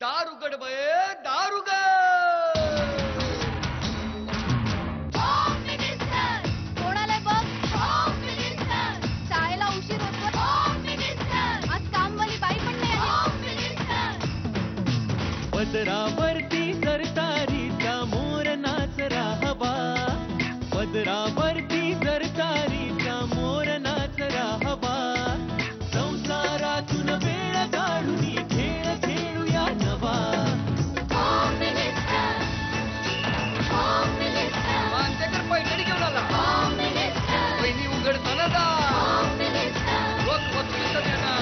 दार उघड बये, दार उघड. कोणाला बघ, शाळेला उशीर होतो. आज कामवाली बाई पण नाही आली. पदरावरती सरतारीचा मोर नाच राहावा, पदरावरती सरतारीचा मोर नाच राहावा. संसारातून वेळ काढून खेळ खेळूया नवा. मानतेकर पैठणी घेऊन आला. पहिली उघडताना जा. रोज वस्तूचं देणार.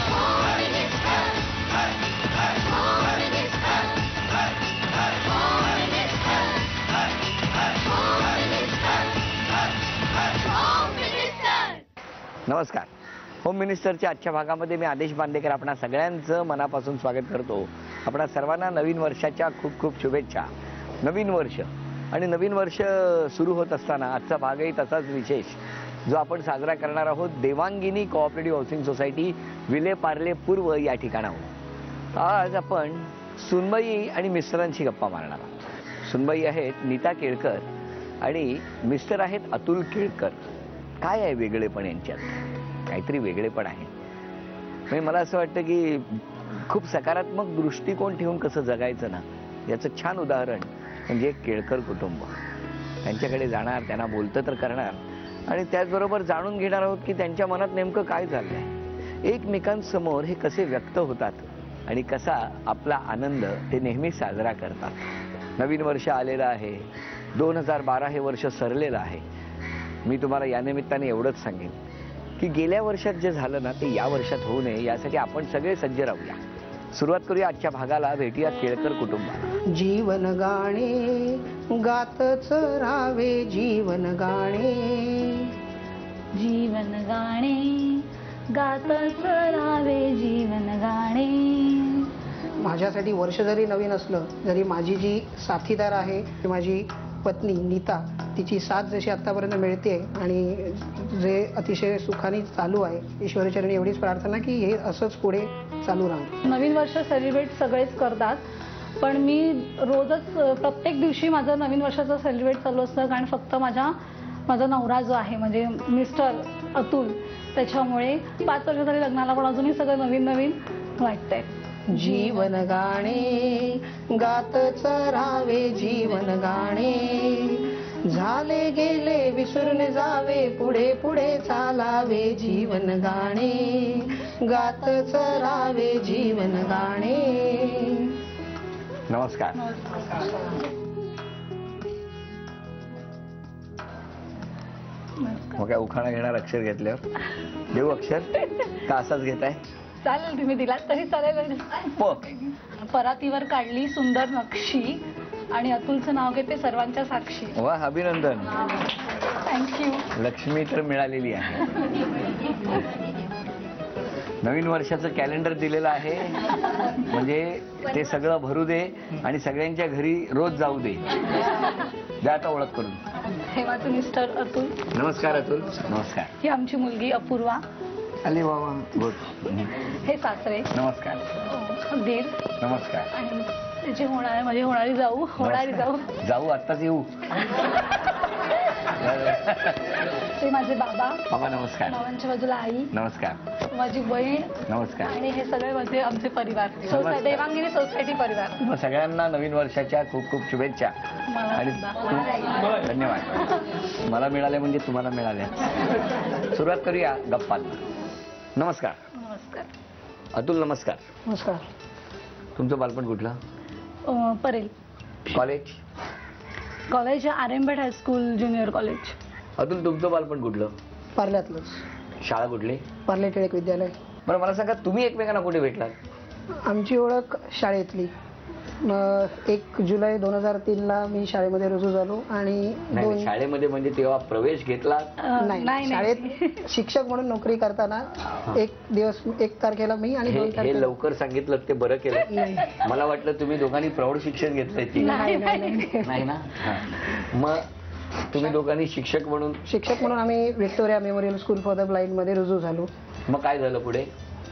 नमस्कार. होम मिनिस्टरच्या आजच्या भागामध्ये मी आदेश बांदेकर आपणा सगळ्यांचं मनापासून स्वागत करतो. आपणा सर्वांना नवीन वर्षाच्या खूप खूप शुभेच्छा. नवीन वर्ष आणि नवीन वर्ष सुरू होत असताना आजचा भागही तसाच विशेष जो आपण साजरा करणार आहोत देवांगिनी cooperative housing society Vile Parle पूर्व या ठिकाणाहून. आज आपण सुनबाई आणि मिस्टरांशी गप्पा मारणार आहोत. सुनबाई आहेत नीता केळकर आणि मिस्टर आहेत अतुल केळकर. काय आहे वेगळेपण यांच्यात? काहीतरी वेगळेपण आहे. म्हणजे मला असं वाटतं की खूप सकारात्मक दृष्टिकोन ठेवून कसं जगायचं ना याचं छान उदाहरण म्हणजे केळकर कुटुंब. त्यांच्याकडे जाणार, त्यांना बोलतं तर करणार आणि त्याचबरोबर जाणून घेणार आहोत की त्यांच्या मनात नेमकं काय चाललंय, एकमेकांसमोर हे कसे व्यक्त होतात आणि कसा आपला आनंद ते नेहमी साजरा करतात. नवीन वर्ष आलेलं आहे. 2012 हे वर्ष सरलेलं आहे. मी तुम्हाला या निमित्ताने एवढंच सांगेन की गेल्या वर्षात जे झालं ना ते या वर्षात होऊ नये यासाठी आपण सगळे सज्ज राहूया. सुरुवात करूया आजच्या भागाला. भेटूया केळकर कुटुंबाला. जीवन गाणे गातच राहावे, जीवन गाणे, जीवन गाणे गातच राहावे, जीवन गाणे. माझ्यासाठी वर्ष जरी नवीन असलं जरी माझी जी साथीदार आहे माझी पत्नी नीता तिची साथ जशी आतापर्यंत मिळते आणि जे अतिशय सुखाने चालू आहे ईश्वरचरणी एवढीच प्रार्थना की हे असंच पुढे चालू राहणार. नवीन वर्ष सेलिब्रेट सगळेच करतात पण मी रोजच प्रत्येक दिवशी माझं नवीन वर्षाचं सेलिब्रेट चालू असतं कारण फक्त माझा नवरा जो आहे म्हणजे मिस्टर अतुल त्याच्यामुळे 5 वर्ष झाली लग्नाला पण अजूनही सगळं नवीन नवीन वाटतंय. जीवन गाणे गातच राहावे, जीवन गाणे, झाले गेले विसरून जावे, पुढे पुढे चालावे, जीवन गाणे गातच राहावे, जीवन गाणे. नमस्कार. मग काय उखाणा घेणार अक्षर घेतल्यावर देऊ अक्षर का असाच घेताय? चालेल तुम्ही दिलात तरी चालेल. परातीवर काढली सुंदर नक्षी आणि अतुलचं नाव घेते सर्वांच्या साक्षी. वा, अभिनंदन. थँक्यू. लक्ष्मी तर मिळालेली आहे. नवीन वर्षाचं कॅलेंडर दिलेलं आहे म्हणजे ते सगळं भरू दे आणि सगळ्यांच्या घरी रोज जाऊ दे. द्या आता ओळख करून. हे माझं मिस्टर अतुल. नमस्कार अतुल. नमस्कार. ही आमची मुलगी अपूर्वा. अरे बाबा. गुड. हे सासरे. नमस्कार. दीर. नमस्कार. आणि त्याची म्हणजे होणारी जाऊ. जाऊ आत्ताच येऊ. ते माझे बाबा. बाबा नमस्कार. बाबांच्या बाजूला आई. नमस्कार. माझी बहीण. नमस्कार. आणि हे सगळे माझे आमचे परिवार. देवांगिनी सोसायटी परिवार. मग सगळ्यांना नवीन वर्षाच्या खूप खूप शुभेच्छा. आणि धन्यवाद. मला मिळाले म्हणजे तुम्हाला मिळाल्या. सुरुवात करूया गप्पांना. नमस्कार. नमस्कार. अतुल नमस्कार. नमस्कार. तुमचं बालपण कुठलं? Parel. College Aryanbhat high school junior college. Atul तुमचं बालपण कुठलं? पार्ल्यातलंच. शाळा कुठली? पार्ले टिळक विद्यालय. बरं मला सांगा तुम्ही एकमेकांना कुठे भेटलात? आमची ओळख शाळेतली. 1 जुलै 2003 मी शाळेमध्ये रुजू झालो आणि शाळेमध्ये म्हणजे तेव्हा प्रवेश घेतला? नाही, शाळेत शिक्षक म्हणून नोकरी करताना 1 तारखेला मी आणि 2 तारखेला. हे लवकर सांगितलं ते बरं केलं. मला वाटलं तुम्ही दोघांनी प्रौढ शिक्षण घेतलंय. नाही ना. मग तुम्ही दोघांनी शिक्षक म्हणून आम्ही Victoria memorial School for the Blind मध्ये रुजू झालो. मग काय झालं पुढे?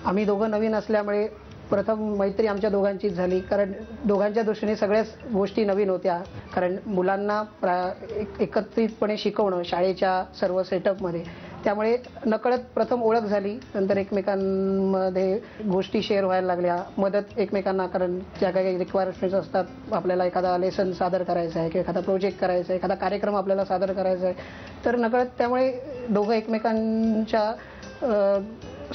आम्ही दोघं नवीन असल्यामुळे प्रथम मैत्री आमच्या दोघांचीच झाली, कारण दोघांच्या दृष्टीने सगळ्याच गोष्टी नवीन होत्या. कारण मुलांना एकत्रितपणे शिकवणं शाळेच्या सर्व सेटअपमध्ये, त्यामुळे नकळत प्रथम ओळख झाली. नंतर एकमेकांमध्ये गोष्टी शेअर व्हायला लागल्या, मदत एकमेकांना, कारण ज्या काही रिक्वायरमेंट्स असतात, आपल्याला एखादा लेसन सादर करायचा आहे किंवा एखादा प्रोजेक्ट करायचा आहे, एखादा कार्यक्रम आपल्याला सादर करायचा आहे, तर नकळत त्यामुळे दोघं एकमेकांच्या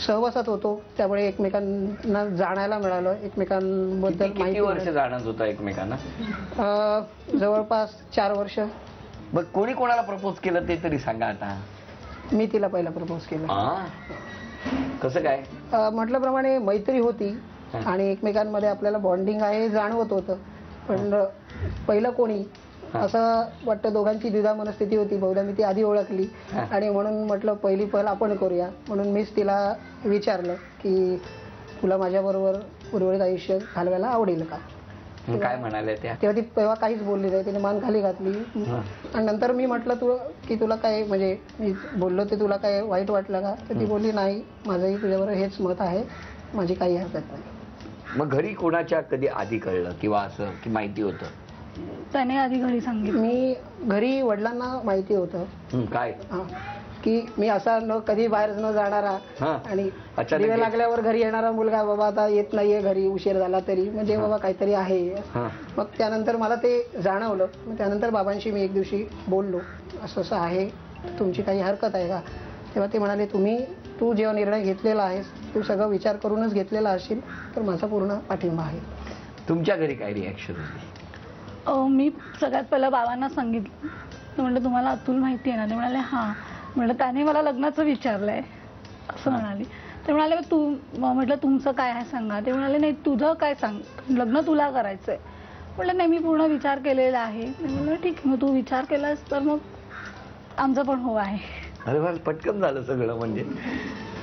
सहवासात होतो. त्यामुळे एकमेकांना जाणायला मिळालं, एकमेकांबद्दल किती वर्ष जाणत होता एकमेकांना? जवळपास 4 वर्ष. मग कोणी कोणाला प्रपोज केलं ते तरी सांगा आता. मी तिला पहिला प्रपोज केला. कसं काय? म्हटल्याप्रमाणे मैत्री होती आणि एकमेकांमध्ये आपल्याला बॉन्डिंग आहे जाणवत होतं, पण पहिलं कोणी असं वाटतं. दोघांची द्विधा मनस्थिती होती. बहुधा मी ती आधी ओळखली आणि म्हणून म्हटलं पहिली पहल आपण करूया. म्हणून मीच तिला विचारलं की तुला माझ्याबरोबर उर्वरित आयुष्य घालवायला आवडेल का? काय म्हणाले त्या? तेव्हा ती तेव्हा काहीच बोलली नाही, तिने मान खाली घातली. आणि नंतर मी म्हटलं की तुला काय, म्हणजे मी बोललो ते तुला काय वाईट वाटलं का? तर ती बोलली नाही, माझंही तुझ्याबरोबर हेच मत आहे, माझी काही हरकत नाही. मग घरी कोणाच्या कधी आधी कळलं किंवा असं की माहिती होतं? त्याने आधी घरी सांगितलं. मी घरी वडिलांना माहिती होतं काय की मी असा कधी बाहेर न जाणारा आणि दिवे लागल्यावर घरी येणारा मुलगा, बाबा आता येत नाहीये घरी, उशीर झाला तरी, म्हणजे बाबा काहीतरी आहे. मग त्यानंतर मला ते जाणवलं. मग त्यानंतर बाबांशी मी एक दिवशी बोललो, असं असं आहे, तुमची काही हरकत आहे का? तेव्हा ते म्हणाले तू जेव्हा निर्णय घेतलेला आहेस, तू सगळं विचार करूनच घेतलेला असशील, तर माझा पूर्ण पाठिंबा आहे. तुमच्या घरी काय रिॲक्शन होती? मी सगळ्यात पहिलं बाबांना सांगितलं. म्हटलं तुम्हाला अतुल माहिती आहे ना? ते म्हणाले हां. म्हटलं त्याने मला लग्नाचं विचारलंय असं म्हणाली. ते म्हणाले म्हटलं तुमचं काय आहे सांगा. ते म्हणाले नाही तुझं काय सांग, लग्न तुला करायचंय. म्हटलं नाही मी पूर्ण विचार केलेला आहे. म्हटलं ठीक आहे, मग तू विचार केलास तर मग आमचं पण हो आहे. अरे मला पटकन झालं सगळं. म्हणजे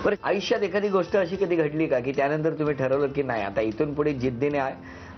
बरं, आयुष्यात एखादी गोष्ट अशी कधी घडली का की त्यानंतर तुम्ही ठरवलं की नाही आता इथून पुढे जिद्दीने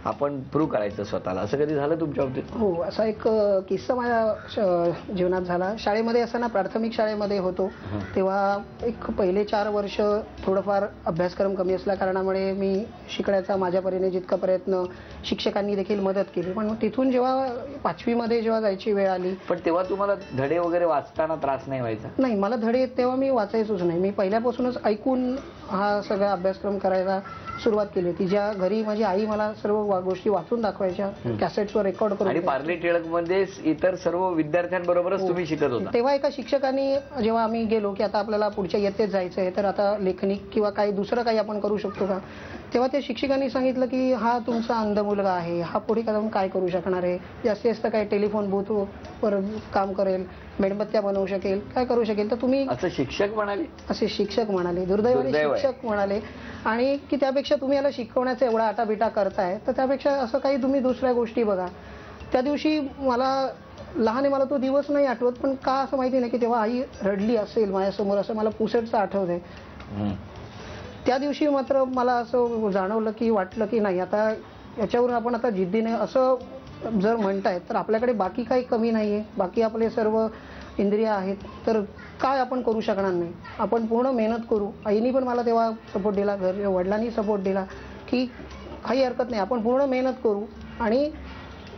आपण प्रूव्ह करायचं स्वतःला, असं कधी झालं तुमच्या बाबतीत? हो, असा एक किस्सा माझ्या जीवनात झाला. शाळेमध्ये असताना, प्राथमिक शाळेमध्ये होतो तेव्हा एक पहिले 4 वर्ष थोडंफार अभ्यासक्रम कमी असल्या कारणामुळे मी शिकण्याचा माझ्या परीने जितका प्रयत्न, शिक्षकांनी देखील मदत केली. पण तिथून जेव्हा 5वी मध्ये जेव्हा जायची वेळ आली. पण तेव्हा तुम्हाला धडे वगैरे वाचताना त्रास नाही व्हायचा? नाही, मला धडे तेव्हा मी वाचायचोच नाही. मी पहिल्यापासूनच ऐकून हा सगळा अभ्यासक्रम करायला सुरुवात केली होती. ज्या घरी माझी आई मला सर्व गोष्टी वाचून दाखवायच्या, कॅसेट्सवर रेकॉर्ड करून. आणि पार्ले टिळक मध्ये इतर सर्व विद्यार्थ्यांबरोबरच तुम्ही शिकत होता? तेव्हा एका शिक्षकांनी, जेव्हा आम्ही गेलो की आता आपल्याला पुढच्या इयत्तेत जायचं आहे, तर आता लेखनी किंवा काही दुसरं काही आपण करू शकतो का? तेव्हा त्या शिक्षकांनी सांगितलं की हा तुमचा अंध मुलगा आहे, हा पुढे जाऊन काय करू शकणार आहे? जास्तीत जास्त काय टेलिफोन बूथवर काम करेल, मेणबत्त्या बनवू शकेल, काय करू शकेल, तर तुम्ही. असं शिक्षक म्हणाले? असे शिक्षक म्हणाले, दुर्दैवाने शिक्षक म्हणाले. आणि की त्यापेक्षा तुम्ही याला शिकवण्याचा एवढा आटाबिटा करताय, तर त्यापेक्षा असं काही तुम्ही दुसऱ्या गोष्टी बघा. त्या दिवशी मला लहान आहे, मला तो दिवस नाही आठवत, पण का असं माहिती नाही की तेव्हा आई रडली असेल माझ्यासमोर, असं मला पुसटचं आठवतंय. त्या दिवशी मात्र मला असं जाणवलं की वाटलं की नाही, आता याच्यावरून आपण आता जिद्दीने असं जर म्हणताय तर आपल्याकडे बाकी काही कमी नाहीये, बाकी आपले सर्व इंद्रिय आहेत, तर काय आपण करू शकणार नाही? आपण पूर्ण मेहनत करू. आईनी पण मला तेव्हा सपोर्ट दिला, वडिलांनी सपोर्ट दिला की काही हरकत नाही, आपण पूर्ण मेहनत करू आणि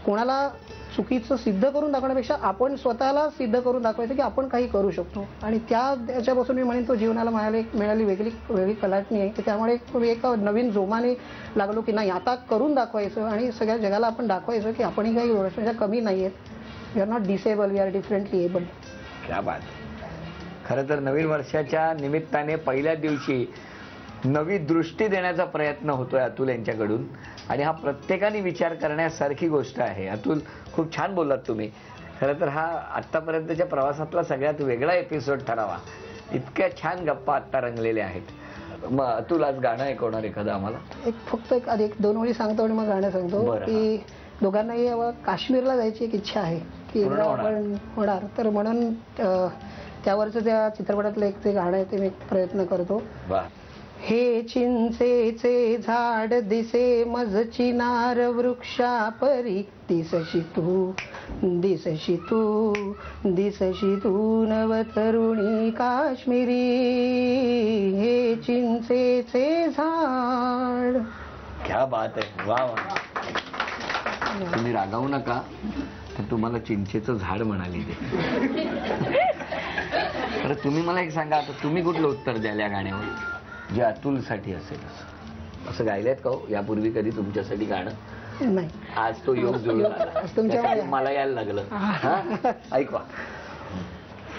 कोणाला चुकीचं सिद्ध करून दाखवण्यापेक्षा आपण स्वतःला सिद्ध करून दाखवायचं की आपण काही करू शकतो. आणि त्याच्यापासून मी म्हणेन तो जीवनाला मिळाली वेगळी कलाटणी आहे. त्यामुळे मी एका नवीन जोमाने लागलो की नाही, आता करून दाखवायचं आणि सगळ्या जगाला आपण दाखवायचं की आपणही काही गोष्टी कमी नाही आहेत. We are not disable, we are differently able. क्या बात. खरं तर नवीन वर्षाच्या निमित्ताने पहिल्या दिवशी नवी दृष्टी देण्याचा प्रयत्न होतोय अतुल यांच्याकडून, आणि हा प्रत्येकाने विचार करण्यासारखी गोष्ट आहे. अतुल, खूप छान बोललात तुम्ही. खरं तर हा आत्तापर्यंतच्या प्रवासातला सगळ्यात वेगळा एपिसोड ठरावा. इतक्या छान गप्पा आत्ता रंगलेल्या आहेत. मग अतुल, आज गाणं ऐकवणार एखादं आम्हाला? फक्त एक 2 ओळी सांगतो आणि मग गाणं सांगतो की दोघांनाही काश्मीरला जायची एक इच्छा आहे की आपण होणार, तर म्हणून त्यावरचं त्या चित्रपटातलं एक ते गाणं आहे, ते मी प्रयत्न करतो. हे चिंचेचे झाड दिसे मज चिनार वृक्षा परी, दिसशी तू दिसशी तू दिसशी तू नव तरुणी काश्मीरी. हे चिंचेचे झाड. क्या बात आहे, वा वा. तुम्ही रागावू नका, तर तुम्हाला चिंचेचं झाड म्हणाली ते. तर तुम्ही मला एक सांगा, आता तुम्ही कुठलं उत्तर द्याल या गाण्यावर जे अतुलसाठी असेल? असं गायल्यात का हो यापूर्वी कधी तुमच्यासाठी गाणं? नाही. आज तो योग जुळला, त्याच्यामुळे मला यायला लागलं. हा? ऐकवा.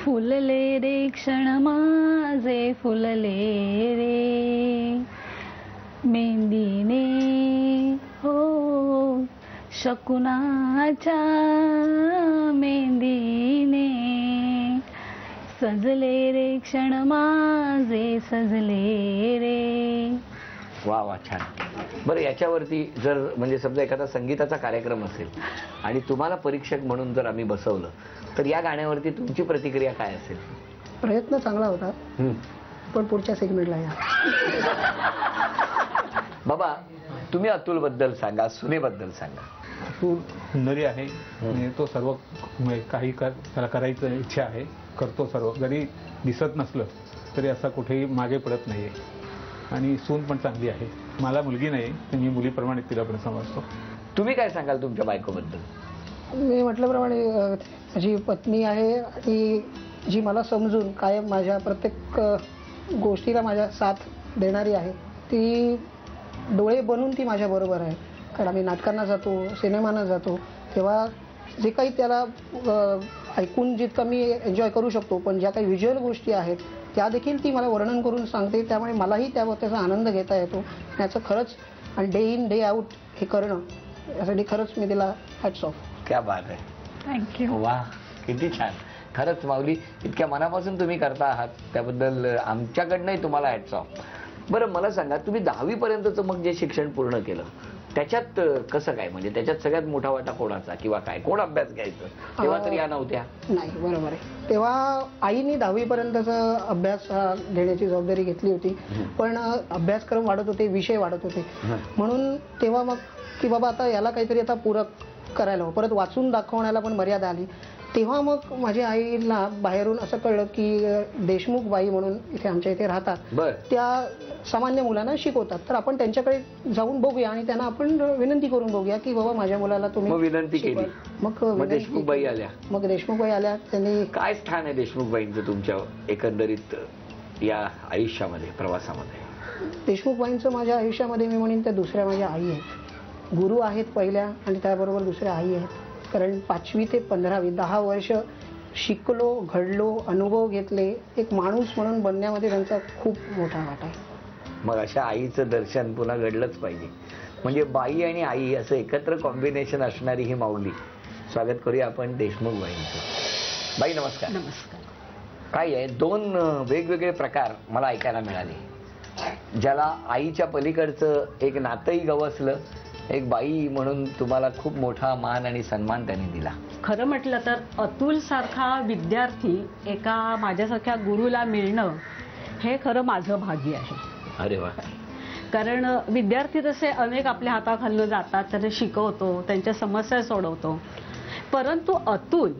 फुलले रे क्षण माझे फुलले रे मेंदीने हो शकुनाच्या मेंदीने सजले रे क्षण माझे सजले रे. वा वा, छान. बरं, याच्यावरती जर म्हणजे समजा एखादा संगीताचा कार्यक्रम असेल आणि तुम्हाला परीक्षक म्हणून जर आम्ही बसवलं, तर या गाण्यावरती तुमची प्रतिक्रिया काय असेल? प्रयत्न चांगला होता, पण पुढच्या सेगमेंटला या. बाबा, तुम्ही अतुल बद्दल सांगा, सुनेबद्दल सांगा. अतुल सुंदरी आहे आणि तो सर्व काही त्याला करायचं इच्छा आहे, करतो सर्व. जरी दिसत नसलं तरी असा कुठेही मागे पडत नाहीये. आणि सून पण चांगली आहे. मला मुलगी नाही, तर मी मुलीप्रमाणे तिला पण समजतो. तुम्ही काय सांगाल तुमच्या बायकोबद्दल? मी म्हटल्याप्रमाणे माझी पत्नी आहे आणि जी मला समजून कायम माझ्या प्रत्येक गोष्टीला माझ्या साथ देणारी आहे. ती डोळे बनून ती माझ्या बरोबर आहे. कारण आम्ही नाटकांना जातो, सिनेमांना जातो, तेव्हा जे काही त्याला ऐकून जितकं मी एन्जॉय करू शकतो, पण ज्या काही व्हिज्युअल गोष्टी आहेत त्या देखील ती मला वर्णन करून सांगते. त्यामुळे मलाही त्याचा आनंद घेता येतो. याचं खरंच आणि डे इन डे आउट हे करणं, यासाठी खरंच मी तिला हॅट्स ऑफ. क्या बात आहे. थँक्यू. वा, किती छान. खरंच माऊली, इतक्या मनापासून तुम्ही करता आहात, त्याबद्दल आमच्याकडनंही तुम्हाला हॅट्स ऑफ. बरं, मला सांगा, तुम्ही 10वी पर्यंतचं मग जे शिक्षण पूर्ण केलं त्याच्यात कसं काय, म्हणजे त्याच्यात सगळ्यात मोठा वाटा कोणाचा किंवा काय, कोण अभ्यास घ्यायचं? तेव्हा तर या नव्हत्या. नाही, बरोबर आहे. तेव्हा आईने 10वी पर्यंतचा अभ्यास घेण्याची जबाबदारी घेतली होती, पण अभ्यासक्रम वाढत होते, विषय वाढत होते. म्हणून तेव्हा मग की बाबा आता याला काहीतरी आता पूरक करायला हवं, परत वाचून दाखवण्याला पण मर्यादा आली. तेव्हा मग माझ्या आईला बाहेरून असं कळलं की देशमुख बाई म्हणून इथे आमच्या इथे राहतात, त्या सामान्य मुलांना शिकवतात, तर आपण त्यांच्याकडे जाऊन बघूया आणि त्यांना आपण विनंती करून बघूया की बाबा माझ्या मुलाला तुम्ही विनंती केली. मग देशमुखबाई आल्या. मग देशमुखबाई आल्या. त्यांनी काय स्थान आहे देशमुखबाईंचं तुमच्या एकंदरीत या आयुष्यामध्ये, प्रवासामध्ये? देशमुखबाईंचं माझ्या आयुष्यामध्ये मी म्हणेन त्या दुसऱ्या माझ्या आई आहेत, गुरु आहेत पहिल्या, आणि त्याबरोबर दुसऱ्या आई आहेत. कारण 5वी ते 15वी 10 वर्ष शिकलो, घडलो, अनुभव घेतले. एक माणूस म्हणून बनण्यामध्ये त्यांचा खूप मोठा वाटा आहे. मग अशा आईचं दर्शन पुन्हा घडलंच पाहिजे. म्हणजे बाई आणि आई असं एकत्र कॉम्बिनेशन असणारी ही माऊली. स्वागत करूया आपण देशमुखबाईंचं. बाई नमस्कार. नमस्कार. काय आहे, 2 वेगवेगळे प्रकार मला ऐकायला मिळाले, ज्याला आईच्या पलीकडचं एक नातंही गवसलं, एक बाई म्हणून तुम्हाला खूप मोठा मान आणि सन्मान त्यांनी दिला. खरं म्हटलं तर अतुल सारखा विद्यार्थी एका माझ्यासारख्या गुरुला मिळणं हे खरं माझं भाग्य आहे. अरे वा. कारण विद्यार्थी तसे अनेक आपल्या हाताखालून जातात, त्यांना शिकवतो, त्यांच्या समस्या सोडवतो, परंतु अतुल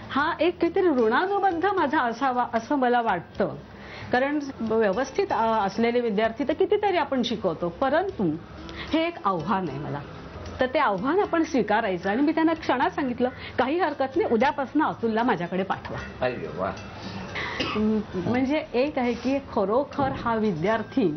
हा एक काहीतरी ऋणानुबंध माझा असावा असं मला वाटतं. कारण व्यवस्थित असलेले विद्यार्थी तर कितीतरी आपण शिकवतो, परंतु हे एक आव्हान आहे मला. तर ते आव्हान आपण स्वीकारायचं. आणि मी त्यांना क्षणात सांगितलं, काही हरकत नाही, उद्यापासून अतुलला माझ्याकडे पाठवा. अरे वा. म्हणजे एक आहे की खरोखर हा विद्यार्थी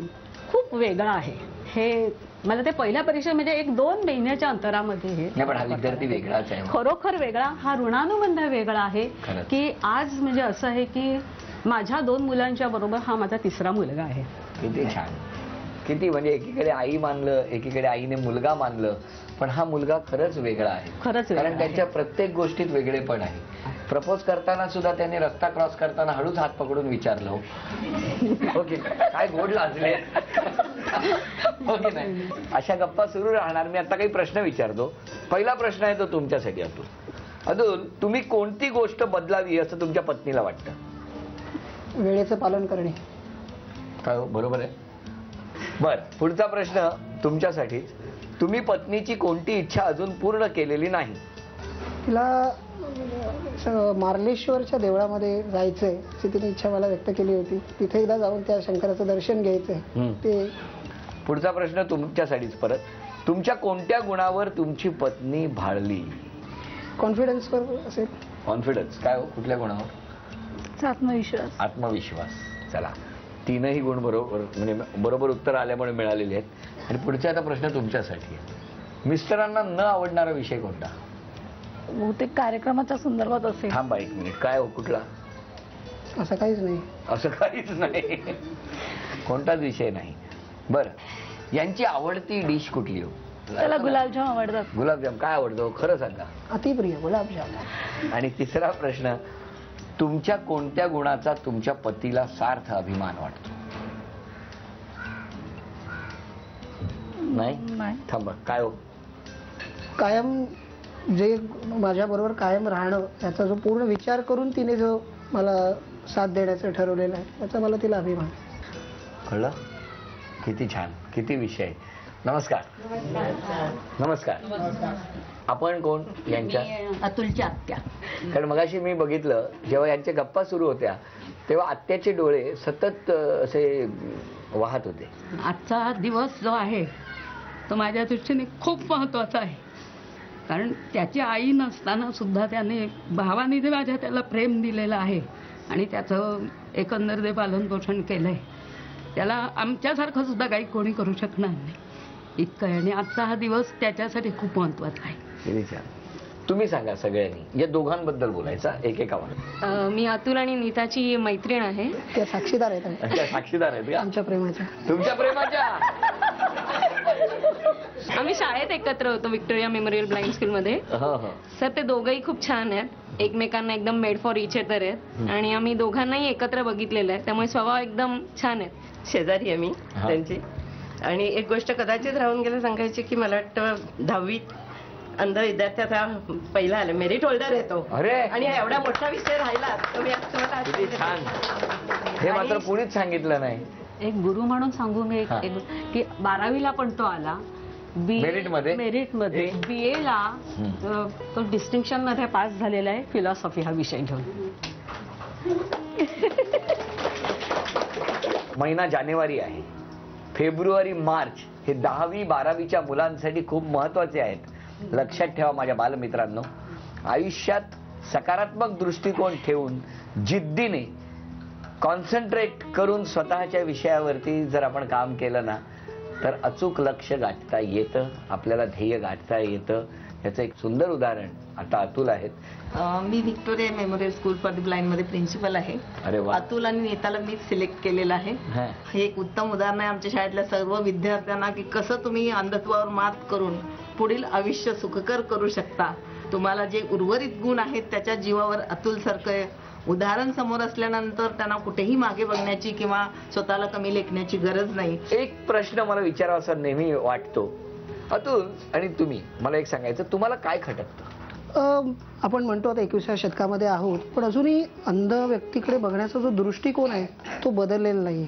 खूप वेगळा आहे. हे मला ते पहिल्या परीक्षा म्हणजे 1-2 महिन्याच्या अंतरामध्ये पण हा विद्यार्थी वेगळाच आहे, खरोखर वेगळा. हा ऋणानुबंध वेगळा आहे की आज म्हणजे असं आहे की माझ्या 2 मुलांच्या बरोबर हा माझा 3रा मुलगा आहे. किती छान. किती म्हणजे एकीकडे आई मानलं, एकीकडे आईने मुलगा मानलं, पण हा मुलगा खरंच वेगळा आहे. खरंच. कारण त्यांच्या प्रत्येक गोष्टीत वेगळेपण आहे. प्रपोज करताना सुद्धा त्याने रस्ता क्रॉस करताना हळूच हात पकडून विचारलं, ओके काय गोड लाजले, ओके नाही. अशा गप्पा सुरू राहणार. मी आता काही प्रश्न विचारतो. पहिला प्रश्न आहे तो तुमच्यासाठी. अतुल, तुम्ही कोणती गोष्ट बदलावी असं तुमच्या पत्नीला वाटतं? वेळेचं पालन करणे. काय बरोबर आहे. बर, पुढचा प्रश्न तुमच्यासाठी. तुम्ही पत्नीची कोणती इच्छा अजून पूर्ण केलेली नाही? तिला मार्लेश्वरच्या देवळामध्ये जायचंय अशी तिने इच्छा मला व्यक्त केली होती. तिथे एकदा जाऊन त्या शंकराचं दर्शन घ्यायचंय. ते पुढचा प्रश्न तुमच्यासाठीच परत. तुमच्या कोणत्या गुणावर तुमची पत्नी भाळली? कॉन्फिडन्सवर असेल. कॉन्फिडन्स. काय हो, कुठल्या गुणावर? आत्मविश्वास. आत्मविश्वास. चला, तीनही गुण बरोबर, म्हणजे बरोबर उत्तर आल्यामुळे मिळालेली आहेत. आणि पुढचा आता प्रश्न तुमच्यासाठी आहे. मिस्टरांना न आवडणारा विषय कोणता? बहुतेक कार्यक्रमाच्या संदर्भात असेल. थांबा एक मिनिट. काय हो, कुठला? असं काहीच नाही. असं काहीच नाही, कोणताच विषय नाही. बरं, यांची आवडती डिश कुठली हो? त्याला गुलाबजाम आवडतात. गुलाबजाम. काय आवडतो खरं सांगा? अतिप्रिय गुलाबजाम. आणि तिसरा प्रश्न, तुमच्या कोणत्या गुणाचा तुमच्या पतीला सार्थ अभिमान वाटतो? नाही. थांबा. काय हो? कायम जे माझ्याबरोबर कायम राहणं, याचा जो पूर्ण विचार करून तिने जो मला साथ देण्याचं ठरवलेलं आहे, त्याचा मला तिला अभिमान. कळलं? किती छान, किती विषय. नमस्कार. नमस्कार. आपण कोण? यांच्या अतुलच्या आत्या. कारण मगाशी मी बघितलं, जेव्हा यांच्या गप्पा सुरू होत्या तेव्हा आत्याचे डोळे सतत असे वाहत होते. आजचा हा दिवस जो आहे तो माझ्या दृष्टीने खूप महत्वाचा आहे. कारण त्याची आई नसताना सुद्धा त्याने, भावाने जे माझ्या त्याला प्रेम दिलेलं आहे आणि त्याचं एकंदर जे पालन पोषण केलंय, त्याला आमच्यासारखं सुद्धा काही कोणी करू शकणार नाही इतकं आहे. आणि आजचा हा दिवस त्याच्यासाठी खूप महत्वाचा आहे. तुम्ही सांगा सगळ्यांनी, या दोघांबद्दल बोलायचा एकेकावर. मी अतुल आणि नीताची मैत्रीण आहे. त्या साक्षीदार आहेत. त्या साक्षीदार आहेत का आमच्या प्रेमाच्या? तुमच्या प्रेमाच्या? आम्ही शाळेत एकत्र होतो, विक्टोरिया मेमोरियल ब्लाइंड स्कूलमध्ये. सर, ते दोघंही खूप छान आहेत, एकमेकांना एकदम मेड फॉर इच अदर आहेत. आणि आम्ही दोघांनाही एकत्र बघितलेलं आहे, त्यामुळे स्वभाव एकदम छान आहेत. शेजारी आहे मी त्यांची. आणि एक गोष्ट कदाचित राहून गेलं सांगायची, की मला वाटतं 10वीत अंध विद्यार्थ्याचा पहिला आला, मेरिट होल्डर येतो. आणि एवढा मोठा विषय राहिला तर मी छान. हे मात्र कोणीच सांगितलं नाही. एक गुरु म्हणून सांगू मी की 12वीला पण तो आला मेरिटमध्ये. BA ला तो डिस्टिंक्शन मध्ये पास झालेला आहे, फिलॉसॉफी हा विषय घेऊन. महिना जानेवारी आहे. फेब्रुवारी मार्च हे 10वी 12वीच्या मुलांसाठी खूप महत्वाचे आहेत. लक्षात ठेवा माझ्या बालमित्रांनो, आयुष्यात सकारात्मक दृष्टिकोन ठेवून जिद्दीने कॉन्सन्ट्रेट करून स्वतःच्या विषयावरती जर आपण काम केलं ना, तर अचूक लक्ष गाठता येतं, आपल्याला ध्येय गाठता येतं. याचं एक सुंदर उदाहरण आता अतुल आहेत. मी Victoria Memorial School for the Blind मध्ये प्रिन्सिपल आहे. अरे वा. अतुल आणि नीताला मी सिलेक्ट केलेलं आहे. हे एक उत्तम उदाहरण आहे आमच्या शाळेतल्या सर्व विद्यार्थ्यांना, की कसं तुम्ही अंधत्वावर मात करून पुढील आयुष्य सुखकर करू शकता. तुम्हाला जे उर्वरित गुण आहेत त्याच्या जीवावर अतुल सारखं उदाहरण समोर असल्यानंतर त्यांना कुठेही मागे बघण्याची किंवा स्वतःला कमी लेखण्याची गरज नाही. एक प्रश्न मला विचारावा नेहमी वाटतो, अतुल आणि तुम्ही, मला एक सांगायचं, तुम्हाला काय खटकतं? आपण म्हणतो आता 21व्या शतकामध्ये आहोत, पण अजूनही अंध व्यक्तीकडे बघण्याचा जो दृष्टिकोन आहे तो बदललेला नाही.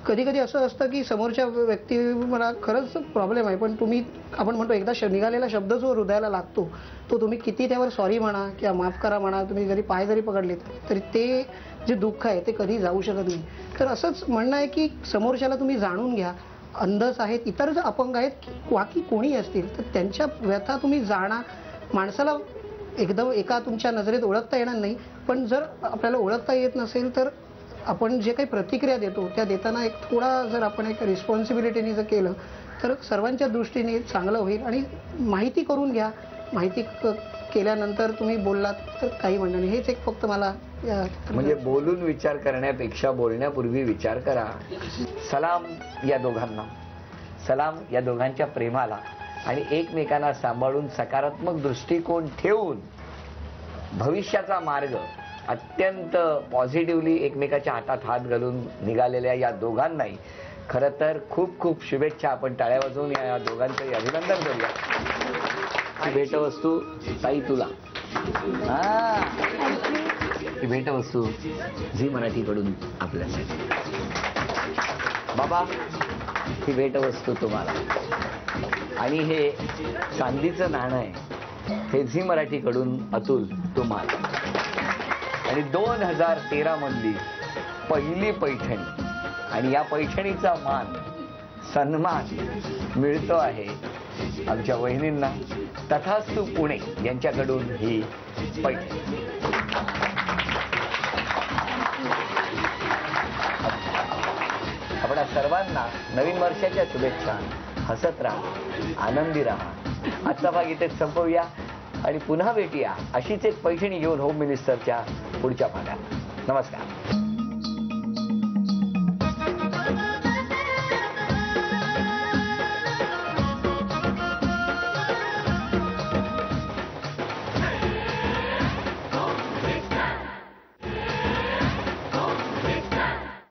कधी कधी असं असतं की समोरच्या व्यक्ती, मला खरंच प्रॉब्लेम आहे, पण तुम्ही, आपण म्हणतो एकदा निघालेला शब्द जो हृदयाला लागतो तो तुम्ही किती त्यावर सॉरी म्हणा किंवा माफ करा म्हणा, तुम्ही जरी पाय जरी पकडलेत तरी ते जे दुःख आहे ते कधी जाऊ शकत नाही. तर असंच म्हणणं आहे की समोरच्याला तुम्ही जाणून घ्या. अंधच आहेत, इतर जर अपंग आहेत, बाकी कोणी असतील, तर त्यांच्या व्यथा तुम्ही जाणा. माणसाला एकदम एका तुमच्या नजरेत ओळखता येणार नाही, पण जर आपल्याला ओळखता येत नसेल तर आपण जे काही प्रतिक्रिया देतो त्या देताना एक थोडा जर आपण एक रिस्पॉन्सिबिलिटीने जर केलं तर सर्वांच्या दृष्टीने चांगलं होईल. आणि माहिती करून घ्या. माहिती केल्यानंतर तुम्ही बोललात तर काही म्हणणं नाही. हेच एक फक्त मला म्हणजे बोलून विचार करण्यापेक्षा बोलण्यापूर्वी विचार करा. सलाम या दोघांना, सलाम या दोघांच्या प्रेमाला. आणि एकमेकांना सांभाळून सकारात्मक दृष्टिकोन ठेवून भविष्याचा मार्ग अत्यंत पॉझिटिव्हली एकमेकाच्या हातात हात घालून निघालेल्या या दोघांनाही खरं तर खूप खूप शुभेच्छा. आपण टाळ्या वाजवून या दोघांचंही अभिनंदन करूया. ही भेटवस्तू ताई तुला, ही भेटवस्तू झी मराठीकडून आपल्यासाठी. बाबा, ही भेटवस्तू तुम्हाला. आणि हे चांदीचं नाणं आहे, हे झी मराठीकडून अतुल तुम्हाला. आणि 2013 मधली पहिली पैठणी, आणि या पैठणीचा मान सन्मान मिळतो आहे आमच्या वहिनींना. तथास्तु पुणे यांच्याकडून ही पैठणी. आपल्या सर्वांना नवीन वर्षाच्या शुभेच्छा. हसत राहा, आनंदी राहा. आजचा भाग इथेच संपवूया आणि पुन्हा भेटूया अशीच एक पैठणी घेऊन होम मिनिस्टरच्या पुढच्या भागात. नमस्कार.